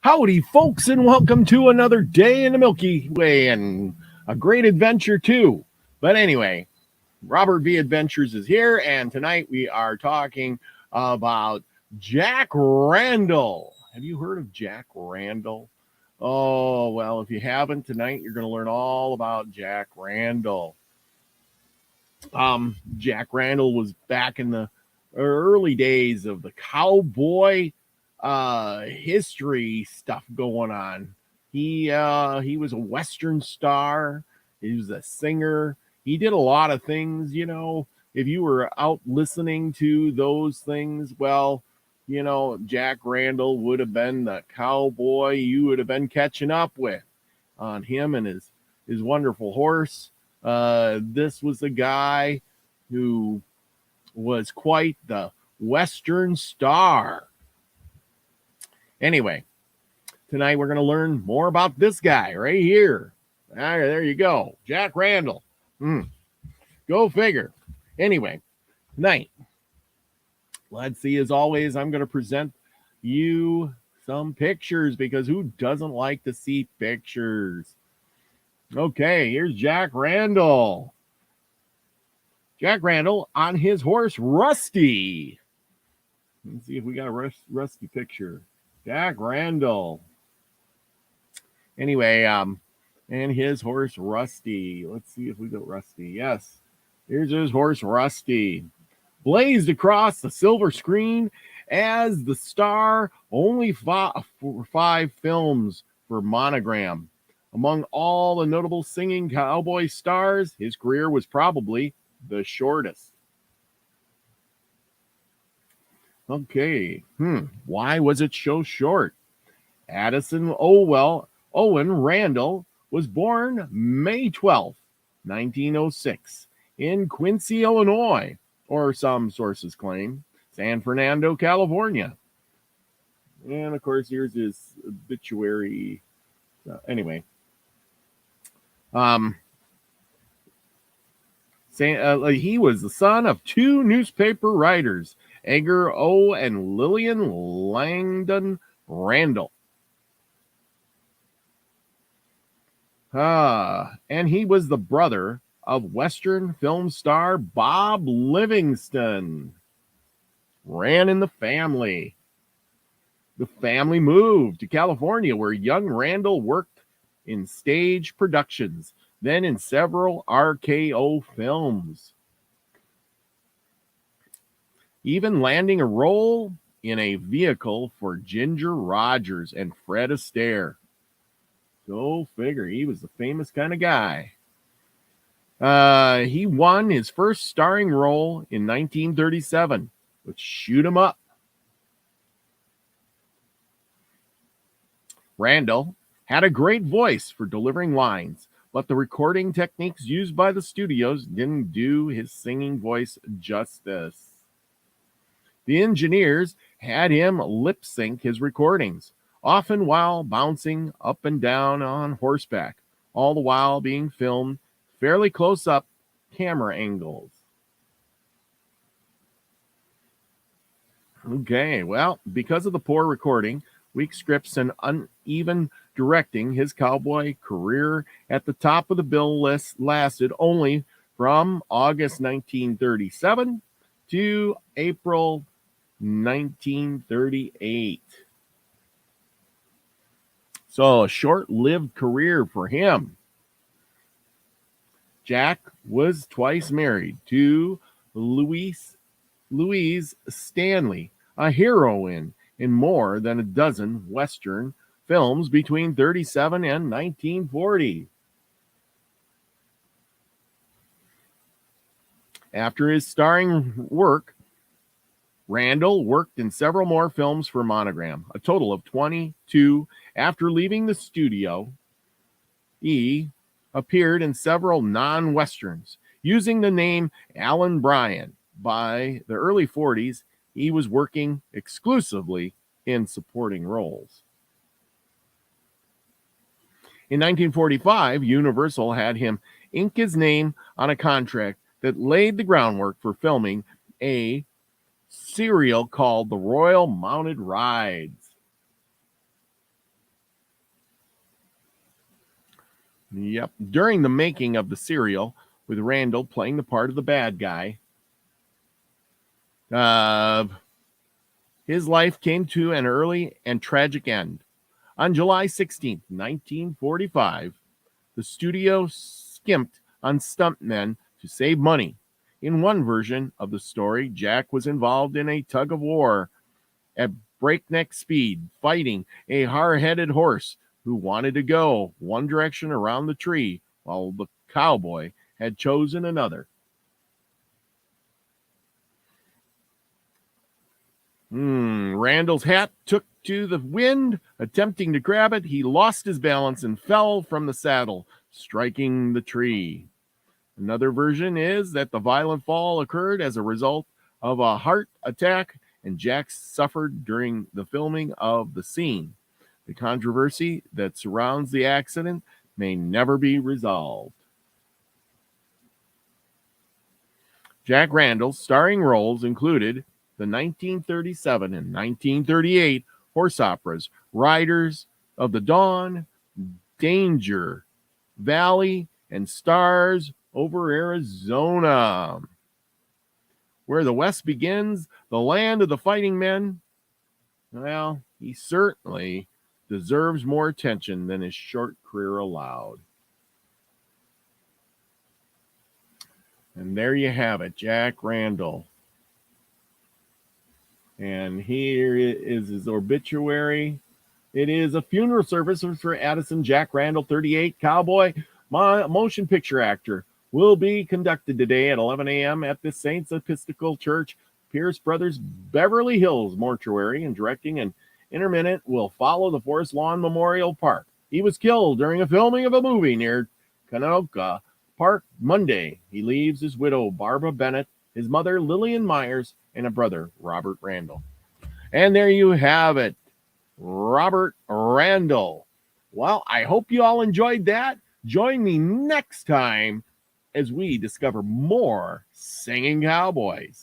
Howdy, folks, and welcome to another day in the Milky Way and a great adventure, too. But anyway, Robert V. Adventures is here, and tonight we are talking about Jack Randall. Have you heard of Jack Randall? Oh, well, if you haven't, tonight you're going to learn all about Jack Randall. Jack Randall was back in the early days of the Cowboy history stuff going on. He was a Western star. He was a singer. He did a lot of things, If you were out listening to those things, well, Jack Randall would have been the cowboy you would have been catching up with on him and his wonderful horse. This was a guy who was quite the Western star. Anyway, tonight we're going to learn more about this guy right here. All right, there you go. Jack Randall. Go figure. Anyway, tonight, let's see, as always, I'm going to present you some pictures because who doesn't like to see pictures? Okay, here's Jack Randall. Jack Randall on his horse, Rusty. Let's see if we got a Rusty picture. Jack Randall. Anyway, and his horse, Rusty. Let's see if we got Rusty. Yes, here's his horse, Rusty. Blazed across the silver screen as the star, only five films for Monogram. Among all the notable singing cowboy stars, his career was probably the shortest. Okay, why was it so short? Addison Owen Randall was born May 12th, 1906, in Quincy, Illinois, or some sources claim San Fernando, California. And of course, here's his obituary. Anyway, he was the son of two newspaper writers, Edgar O. and Lillian Langdon Randall. And he was the brother of Western film star Bob Livingston. Ran in the family. The family moved to California, where young Randall worked in stage productions, then in several RKO films, even landing a role in a vehicle for Ginger Rogers and Fred Astaire. Go figure, he was the famous kind of guy. He won his first starring role in 1937 with Shoot 'Em Up. Randall had a great voice for delivering lines, but the recording techniques used by the studios didn't do his singing voice justice. The engineers had him lip sync his recordings, often while bouncing up and down on horseback, all the while being filmed fairly close up camera angles. Okay, well, because of the poor recording, weak scripts, and uneven directing, his cowboy career at the top of the bill list lasted only from August 1937 to April 1938. So a short-lived career for him. Jack was twice married to Louise Stanley, a heroine in more than a dozen Western films between 1937 and 1940. After his starring work, Randall worked in several more films for Monogram, a total of 22. After leaving the studio, he appeared in several non-Westerns using the name Alan Bryan. By the early 40s, he was working exclusively in supporting roles. In 1945, Universal had him ink his name on a contract that laid the groundwork for filming a serial called The Royal Mounted Rides. Yep. During the making of the serial, with Randall playing the part of the bad guy, his life came to an early and tragic end. On July 16th, 1945, the studio skimped on stuntmen to save money. In one version of the story, Jack was involved in a tug of war at breakneck speed, fighting a hard-headed horse who wanted to go one direction around the tree, while the cowboy had chosen another. Randall's hat took to the wind. Attempting to grab it, he lost his balance and fell from the saddle, striking the tree. Another version is that the violent fall occurred as a result of a heart attack, and Jack suffered during the filming of the scene. The controversy that surrounds the accident may never be resolved. Jack Randall's starring roles included the 1937 and 1938 horse operas Riders of the Dawn, Danger Valley, and Stars over Arizona. Where the West begins, the land of the fighting men, well, he certainly deserves more attention than his short career allowed. And there you have it, Jack Randall. And here is his obituary. It is a funeral service for Addison Jack Randall, 38, cowboy, motion picture actor. Will be conducted today at 11 a.m. at the Saints Episcopal Church, Pierce Brothers, Beverly Hills Mortuary, and directing an intermittent will follow the Forest Lawn Memorial Park. He was killed during a filming of a movie near Canoga Park Monday. He leaves his widow, Barbara Bennett, his mother, Lillian Myers, and a brother, Robert Randall. And there you have it, Robert Randall. Well, I hope you all enjoyed that. Join me next time as we discover more singing cowboys.